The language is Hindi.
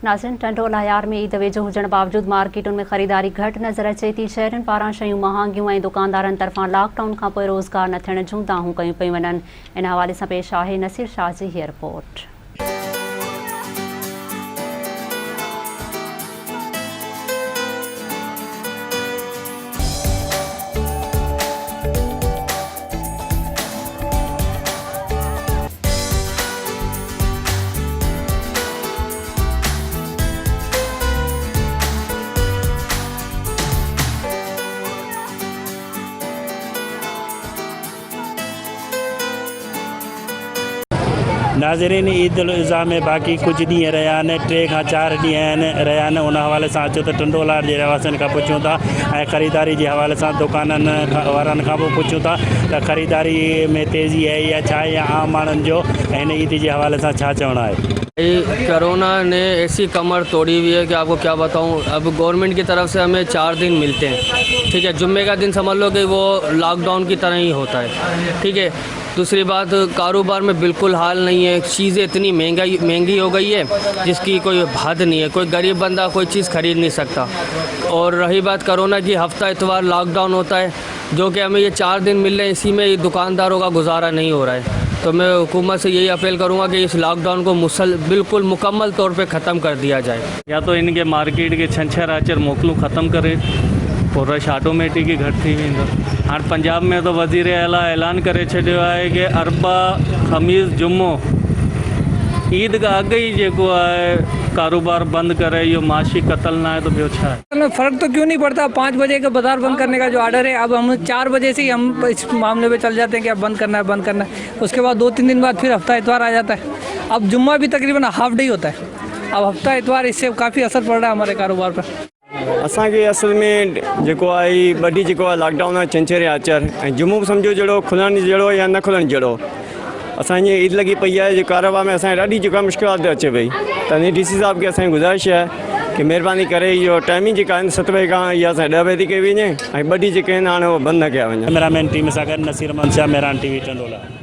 नाज़रीन, टंडोला यार में ईद वेझो हुजण बावजूद मार्केटुनि में ख़रीदारी घटि नज़र अचे थी। शहरनि पारां शयूं महांगियूं ऐं दुकानदारनि तरफ़ां लॉकडाउन खां पोइ रोज़गार न थियण जूं दाहूं कयूं पियूं वञनि। इन हवाले सां पेश आहे नसीर शाह जी हीअ रिपोर्ट। नाज़रीन, ईद उल अज़हा में बाक़ी कुछ ॾींहं रहिया आहिनि, 3 खां 4 ॾींहं रहिया आहिनि। उन हवाले सां अचो त टंडोला जे रहवासियुनि खां पुछूं था ऐं ख़रीदारी जे हवाले सां दुकाननि वारनि खां बि पुछूं था त ख़रीदारी में तेज़ी है या छा है, या आम माण्हुनि जो हिन ईद जे हवाले सां छा चवणु आहे। कोरोना ने ऐसी कमर तोड़ी हुई है कि आपको क्या बताऊं। अब गवर्नमेंट की तरफ से हमें 4 दिन मिलते हैं, ठीक है। जुम्मे का दिन समझ लो कि वो लॉकडाउन की तरह ही होता है, ठीक है। दूसरी बात, कारोबार में बिल्कुल हाल नहीं है। चीज़ें इतनी महंगी हो गई है जिसकी कोई हद नहीं है। कोई गरीब बंदा कोई चीज़ खरीद नहीं सकता। और रही बात कोरोना की, हफ्ता इतवार लॉकडाउन होता है, जो कि हमें ये 4 दिन मिल रहे हैं। इसी में दुकानदारों का गुजारा नहीं हो रहा है। तो मैं हुकूमत से यही अपील करूंगा कि इस लॉकडाउन को बिल्कुल मुकम्मल तौर पे ख़त्म कर दिया जाए। या तो इनके मार्केट के छंछर आचर मोकलूं ख़त्म करे और रश ऑटोमेटिक ही घटि थी वेंदो। हाणे पंजाब में तो वज़ीर आला ऐलान करे छॾियो आहे कि अरबा ख़मीस जुम्मो ईद का अॻु ही जेको आहे कारोबार बंद करे। इहो माशी कतल ना है तो ॿियो छा है। फ़र्क तो क्यों नहीं पड़ता। 5 बजे का बाजार बंद करने का जो ऑर्डर है, अब हम 4 बजे से ही हम इस मामले में चल जाते हैं कि अब बंद करना है। उसके बाद 2-3 दिन बाद फिर हफ्ता इतवार आ जाता है। अब जुम्मा भी तकरीबन हाफ डे होता है। अब हफ्ता इतवार, इससे काफ़ी असर पड़ रहा है हमारे कारोबार पर। असांखे असल में जेको आहे बड़ी जेको आहे लॉकडाउन आहे छंछर आचर ऐं जुम्मो सम्झो जहिड़ो खुलण जहिड़ो या न खुलण जहिड़ो। असांजी ईद लगी पई आहे, जो कारोबार में असांखे ॾाढी जेका मुश्किलात अचे पई। त डी सी साहब खे असांजी गुज़ारिश आहे कि महिरबानी करे इहो टाइमिंग जेका आहिनि 7 बजे खां इहा असांखे 10 बजे थी कई वञे ऐं ॿ ॾींहं जेके आहिनि हाणे उहो बंदि न कया वञनि। कैमरामैन टीम सां गॾु नसीर मंशा, मेहरान TV टंडोला।